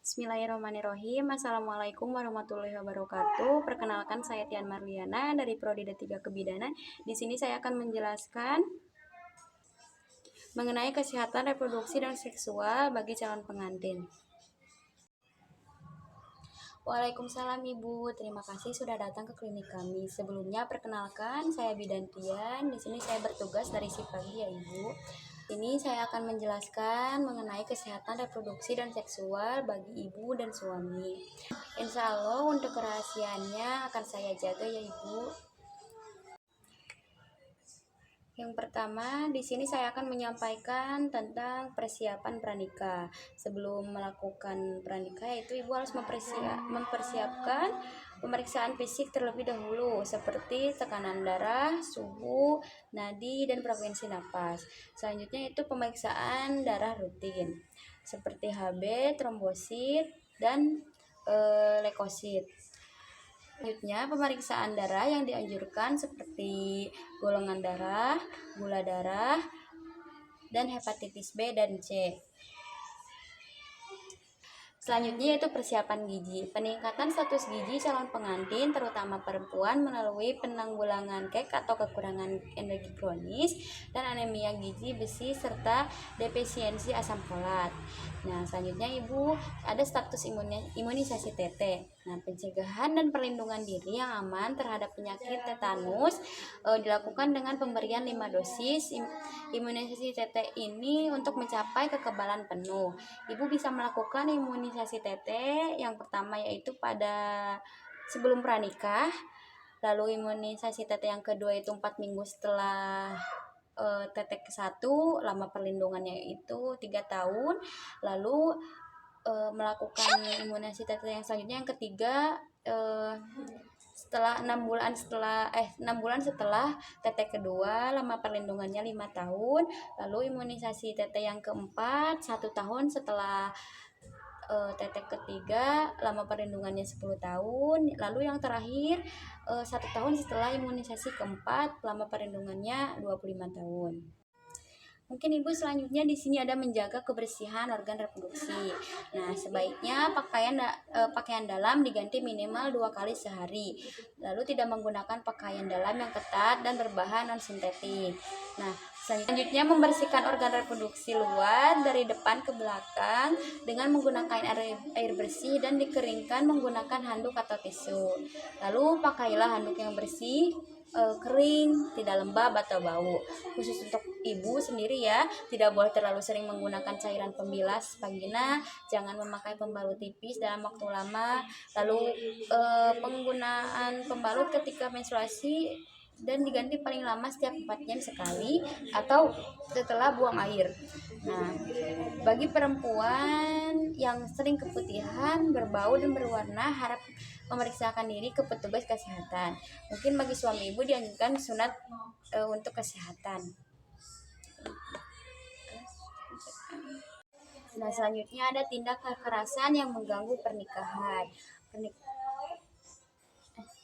Bismillahirrahmanirrahim. Assalamualaikum warahmatullahi wabarakatuh. Perkenalkan, saya Tian Marliana dari Prodi D3 Kebidanan. Di sini saya akan menjelaskan mengenai kesehatan reproduksi dan seksual bagi calon pengantin. Waalaikumsalam Ibu, terima kasih sudah datang ke klinik kami. Sebelumnya perkenalkan, saya Bidan Tian. Di sini saya bertugas dari shift pagi ya Ibu. Ini saya akan menjelaskan mengenai kesehatan reproduksi dan seksual bagi ibu dan suami. Insya Allah untuk kerahasiaannya akan saya jaga ya Ibu. Yang pertama, di sini saya akan menyampaikan tentang persiapan pranikah. Sebelum melakukan pranikah, yaitu Ibu harus mempersiapkan pemeriksaan fisik terlebih dahulu, seperti tekanan darah, suhu, nadi, dan frekuensi napas. Selanjutnya itu pemeriksaan darah rutin, seperti HB, trombosit, dan leukosit. Selanjutnya, pemeriksaan darah yang dianjurkan seperti golongan darah, gula darah, dan hepatitis B dan C. Selanjutnya yaitu persiapan gizi. Peningkatan status gizi calon pengantin terutama perempuan melalui penanggulangan KEK atau kekurangan energi kronis dan anemia gizi besi serta defisiensi asam folat. Nah, selanjutnya Ibu ada status imunisasi TT. Nah, pencegahan dan perlindungan diri yang aman terhadap penyakit tetanus dilakukan dengan pemberian 5 dosis imunisasi TT ini untuk mencapai kekebalan penuh. Ibu bisa melakukan imunisasi TT yang pertama yaitu pada sebelum pranikah, lalu imunisasi TT yang kedua itu 4 minggu setelah TT ke-1, lama perlindungannya itu 3 tahun, lalu melakukan imunisasi TT yang selanjutnya yang ketiga setelah 6 bulan setelah TT kedua, lama perlindungannya 5 tahun, lalu imunisasi TT yang keempat 1 tahun setelah TT ketiga, lama perlindungannya 10 tahun, lalu yang terakhir 1 tahun setelah imunisasi keempat, lama perlindungannya 25 tahun. Mungkin Ibu selanjutnya di sini ada menjaga kebersihan organ reproduksi. Nah, sebaiknya pakaian dalam diganti minimal 2 kali sehari. Lalu tidak menggunakan pakaian dalam yang ketat dan berbahan non-sintetik. Nah, selanjutnya membersihkan organ reproduksi luar dari depan ke belakang dengan menggunakan air bersih dan dikeringkan menggunakan handuk atau tisu. Lalu pakailah handuk yang bersih, kering, tidak lembab atau bau. Khusus untuk ibu sendiri ya, tidak boleh terlalu sering menggunakan cairan pembilas vagina, jangan memakai pembalut tipis dalam waktu lama. Lalu penggunaan pembalut ketika menstruasi dan diganti paling lama setiap 4 jam sekali atau setelah buang air. Nah, bagi perempuan yang sering keputihan, berbau dan berwarna harap memeriksakan diri ke petugas kesehatan. Mungkin bagi suami ibu dianjurkan sunat untuk kesehatan. Nah, selanjutnya ada tindak kekerasan yang mengganggu pernikahan.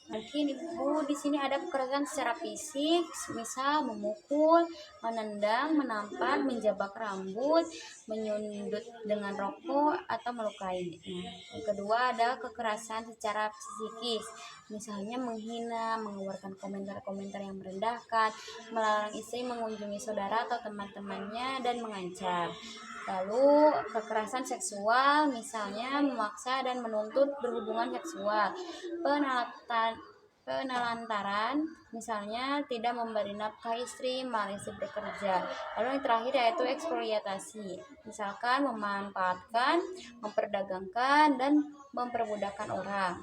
Mungkin Ibu di sini ada kekerasan secara fisik, misal memukul, menendang, menampar, menjabak rambut, menyundut dengan rokok atau melukai. Nah, yang kedua ada kekerasan secara psikis, misalnya menghina, mengeluarkan komentar-komentar yang merendahkan, melarang istri mengunjungi saudara atau teman-temannya dan mengancam. Lalu kekerasan seksual misalnya memaksa dan menuntut berhubungan seksual, penelantaran misalnya tidak memberi nafkah istri, malah istri bekerja. Lalu yang terakhir yaitu eksploitasi, misalkan memanfaatkan, memperdagangkan dan memperbudakkan orang.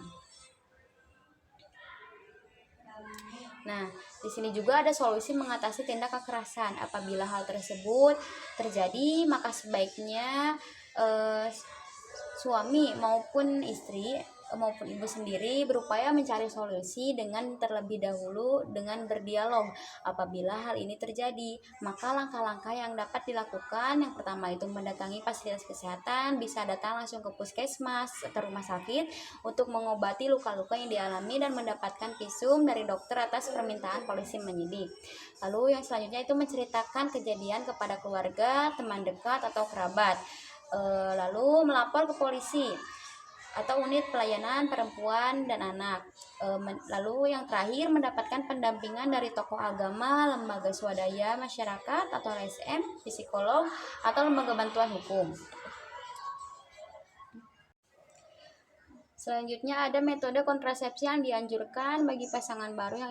Nah, di sini juga ada solusi mengatasi tindak kekerasan. Apabila hal tersebut terjadi, maka sebaiknya suami maupun istri maupun ibu sendiri berupaya mencari solusi dengan terlebih dahulu dengan berdialog. Apabila hal ini terjadi, maka langkah-langkah yang dapat dilakukan yang pertama itu mendatangi fasilitas kesehatan, bisa datang langsung ke puskesmas atau rumah sakit untuk mengobati luka-luka yang dialami dan mendapatkan visum dari dokter atas permintaan polisi penyidik. Lalu yang selanjutnya itu menceritakan kejadian kepada keluarga, teman dekat atau kerabat. lalu melapor ke polisi atau unit pelayanan perempuan dan anak. Lalu yang terakhir mendapatkan pendampingan dari tokoh agama, lembaga swadaya masyarakat atau LSM, psikolog atau lembaga bantuan hukum. Selanjutnya ada metode kontrasepsi yang dianjurkan bagi pasangan baru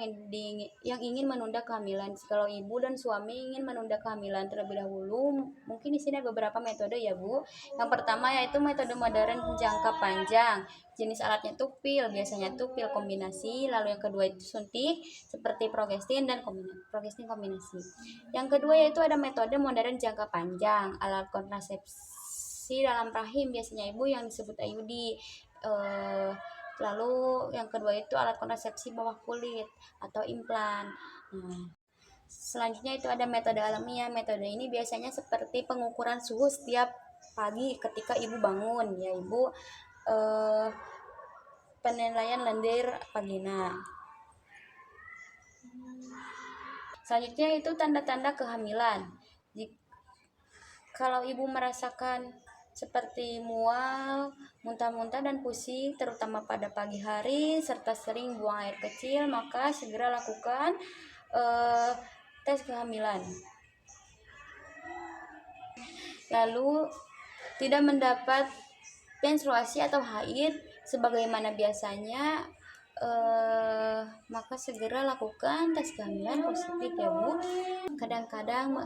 yang ingin menunda kehamilan. Kalau ibu dan suami ingin menunda kehamilan terlebih dahulu, mungkin di sini ada beberapa metode ya Bu. Yang pertama yaitu metode modern jangka panjang. Jenis alatnya itu pil, biasanya itu pil kombinasi. Lalu yang kedua itu suntik seperti progestin dan progestin kombinasi. Yang kedua yaitu ada metode modern jangka panjang, alat kontrasepsi dalam rahim, biasanya ibu yang disebut IUD. Lalu yang kedua itu alat kontrasepsi bawah kulit atau implan. Selanjutnya itu ada metode alamiah. Metode ini biasanya seperti pengukuran suhu setiap pagi ketika ibu bangun, ya ibu penilaian lendir vagina. Selanjutnya itu tanda-tanda kehamilan. Kalau ibu merasakan seperti mual, muntah-muntah dan pusing terutama pada pagi hari serta sering buang air kecil, maka segera lakukan tes kehamilan. Lalu tidak mendapat menstruasi atau haid sebagaimana biasanya, maka segera lakukan tes kehamilan positif ya Bu. Kadang-kadang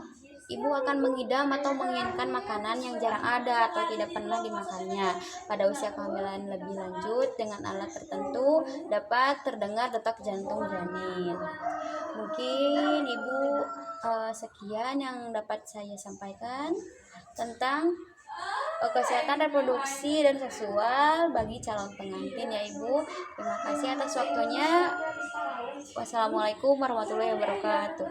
ibu akan mengidam atau menginginkan makanan yang jarang ada atau tidak pernah dimakannya. Pada usia kehamilan lebih lanjut, dengan alat tertentu dapat terdengar detak jantung janin. Mungkin ibu sekian yang dapat saya sampaikan tentang kesehatan reproduksi dan seksual bagi calon pengantin ya Ibu. Terima kasih atas waktunya. Wassalamualaikum warahmatullahi wabarakatuh.